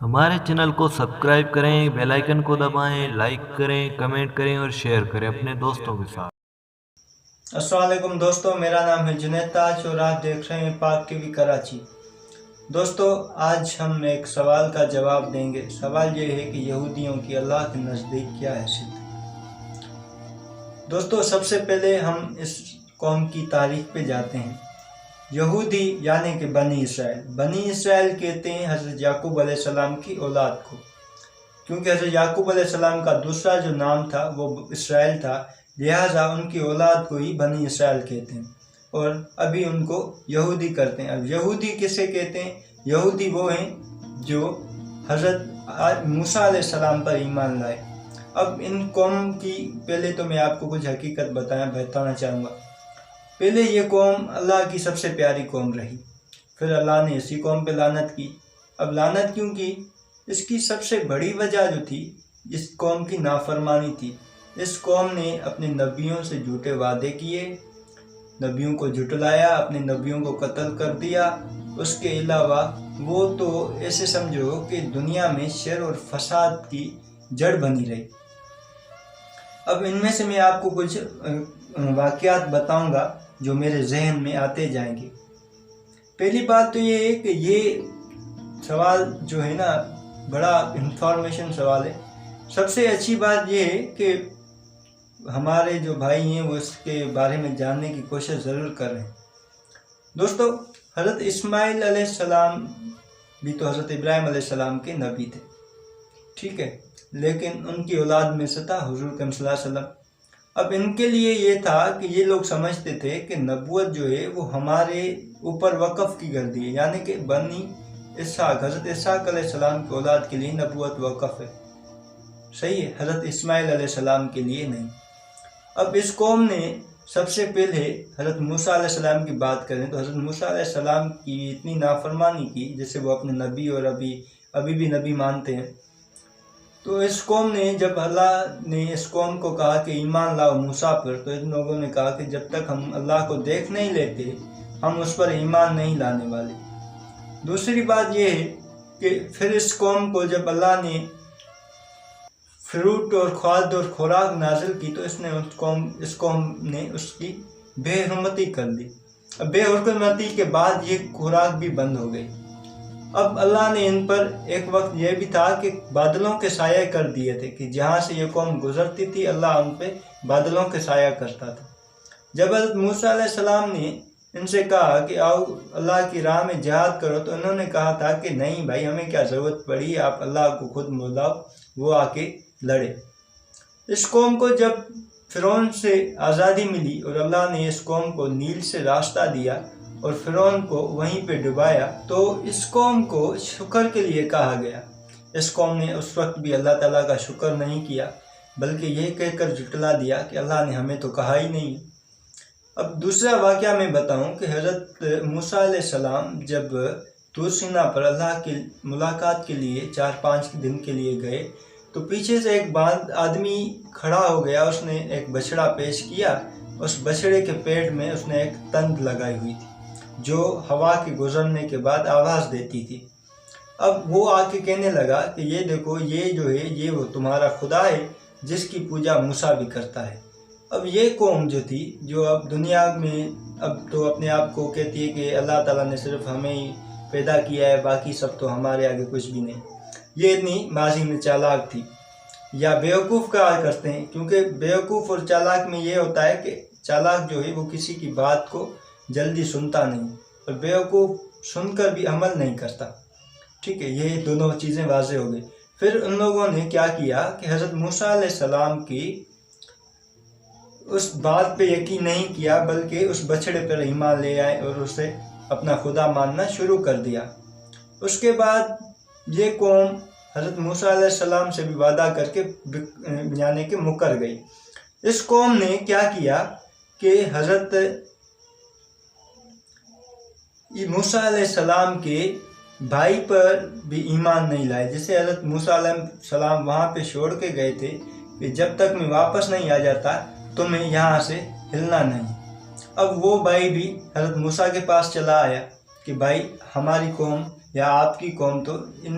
ہمارے چینل کو سبسکرائب کریں، بیل آئیکن کو دبائیں، لائک کریں، کمنٹ کریں اور شیئر کریں اپنے دوستوں کے ساتھ۔ السلام علیکم دوستو، میرا نام ہے جنید تاج اور آپ دیکھ رہے ہیں پاک ٹی وی کراچی۔ دوستو، آج ہم ایک سوال کا جواب دیں گے۔ سوال یہ ہے کہ یہودیوں کی اللہ کے نزدیک کیا حیثیت ہے؟ دوستو، سب سے پہلے ہم اس قوم کی تاریخ پہ جاتے ہیں۔ یہودی یعنی کہ بنی اسرائیل کہتے ہیں حضرت یعقوب علیہ السلام کی اولاد کو، کیونکہ حضرت یعقوب علیہ السلام کا دوسرا جو نام تھا وہ اسرائیل تھا، لہٰذا ان کی اولاد کو ہی بنی اسرائیل کہتے ہیں اور ابھی ان کو یہودی کرتے ہیں۔ اب یہودی کسے کہتے ہیں؟ یہودی وہ ہیں جو حضرت موسیٰ علیہ السلام پر ایمان لائے۔ اب ان قوم کی پہلے تو میں آپ کو کچھ حقیقت بتانا چاہوں گا۔ پہلے یہ قوم اللہ کی سب سے پیاری قوم رہی، پھر اللہ نے اسی قوم پہ لعنت کی۔ اب لعنت کیوں کی؟ اس کی سب سے بڑی وجہ جو تھی اس قوم کی نافرمانی تھی۔ اس قوم نے اپنے نبیوں سے جھوٹے وعدے کیے، نبیوں کو جھٹلایا، اپنے نبیوں کو قتل کر دیا۔ اس کے علاوہ وہ تو ایسے سمجھو کہ دنیا میں شر اور فساد کی جڑ بنی رہی۔ اب ان میں سے میں آپ کو کچھ واقعات بتاؤں گا جو میرے ذہن میں آتے جائیں گے۔ پہلی بات تو یہ ہے کہ یہ سوال جو ہے نا بڑا انفارمیشن سوال ہے۔ سب سے اچھی بات یہ ہے کہ ہمارے جو بھائی ہیں وہ اس کے بارے میں جاننے کی کوشش ضرور کر رہے ہیں۔ دوستو، حضرت اسماعیل علیہ السلام بھی تو حضرت ابراہیم علیہ السلام کے نبی تھے، ٹھیک ہے، لیکن ان کی اولاد میں سے تھا حضور کریم صلی اللہ علیہ وسلم۔ اب ان کے لیے یہ تھا کہ یہ لوگ سمجھتے تھے کہ نبوت جو ہے وہ ہمارے اوپر وقف کی گردی ہے، یعنی کہ بنی اسحاق، حضرت اسحاق علیہ السلام کی اولاد کے لیے نبوت وقف ہے، صحیح ہے، حضرت اسماعیل علیہ السلام کے لیے نہیں۔ اب اس قوم نے سب سے پہلے حضرت موسیٰ علیہ السلام کی بات کریں تو حضرت موسیٰ علیہ السلام کی اتنی نافرمانی کی جیسے وہ اپنے نبی اور ابھی بھی نبی مانتے ہیں۔ تو اس قوم نے، جب اللہ نے اس قوم کو کہا کہ ایمان لاؤ موسیٰ پر، تو ان لوگوں نے کہا کہ جب تک ہم اللہ کو دیکھ نہیں لیتے ہم اس پر ایمان نہیں لانے والے۔ دوسری بات یہ ہے کہ پھر اس قوم کو جب اللہ نے فروٹ اور کھاد اور خوراک نازل کی تو اس قوم نے اس کی بے حرمتی کر دی۔ اب بے حرمتی کے بعد یہ خوراک بھی بند ہو گئی۔ اب اللہ نے ان پر ایک وقت یہ بھی تھا کہ بادلوں کے سایہ کر دیے تھے کہ جہاں سے یہ قوم گزرتی تھی اللہ ان پہ بادلوں کے سایہ کرتا تھا۔ جب حضرت موسیٰ علیہ السلام نے ان سے کہا کہ آؤ اللہ کی راہ میں جہاد کرو تو انہوں نے کہا تھا کہ نہیں بھائی، ہمیں کیا ضرورت پڑی، آپ اللہ کو خود بلاؤ، وہ آ کے لڑے۔ اس قوم کو جب فرعون سے آزادی ملی اور اللہ نے اس قوم کو نیل سے راستہ دیا اور فرعون کو وہیں پہ ڈبایا تو اس قوم کو شکر کے لیے کہا گیا۔ اس قوم نے اس وقت بھی اللہ تعالیٰ کا شکر نہیں کیا بلکہ یہ کہہ کر جھٹلا دیا کہ اللہ نے ہمیں تو کہا ہی نہیں۔ اب دوسرا واقعہ میں بتاؤں کہ حضرت موسیٰ علیہ السلام جب طور سینا پر اللہ کی ملاقات کے لیے 4-5 دن کے لیے گئے تو پیچھے سے ایک آدمی کھڑا ہو گیا، اس نے ایک بچڑا پیش کیا، اس بچڑے کے پیٹ میں اس نے ایک تند لگائی ہوئی تھی جو ہوا کے گزرنے کے بعد آواز دیتی تھی۔ اب وہ آ کے کہنے لگا کہ یہ دیکھو، یہ جو ہے یہ وہ تمہارا خدا ہے جس کی پوجا موسیٰ بھی کرتا ہے۔ اب یہ قوم جو تھی، جو اب دنیا میں اب تو اپنے آپ کو کہتی ہے کہ اللہ تعالیٰ نے صرف ہمیں ہی پیدا کیا ہے، باقی سب تو ہمارے آگے کچھ بھی نہیں، یہ اتنی ماضی میں چالاک تھی یا بیوقوف کہا کرتے ہیں، کیونکہ بیوقوف اور چالاک میں یہ ہوتا ہے کہ چالاک جو ہے وہ کسی کی بات کو جلدی سنتا نہیں اور بیوقوف سن کر بھی عمل نہیں کرتا، ٹھیک ہے، یہ دونوں چیزیں واضح ہو گئی۔ پھر ان لوگوں نے کیا کیا کہ حضرت موسیٰ علیہ السلام کی اس بات پہ یقین نہیں کیا بلکہ اس بچڑے پر ایمان لے آئے اور اسے اپنا خدا ماننا شروع کر دیا۔ اس کے بعد یہ قوم حضرت موسیٰ علیہ السلام سے بھی وعدہ کر کے یعنی کہ مکر گئی۔ اس قوم نے کیا کیا کہ حضرت موسیٰ علیہ السلام کے بھائی پر بھی ایمان نہیں لائے، جسے حضرت موسیٰ علیہ السلام وہاں پہ چھوڑ کے گئے تھے کہ جب تک میں واپس نہیں آ جاتا تمہیں یہاں سے ہلنا نہیں۔ اب وہ بھائی بھی حضرت موسیٰ کے پاس چلا آیا کہ بھائی، ہماری قوم یا آپ کی قوم تو ان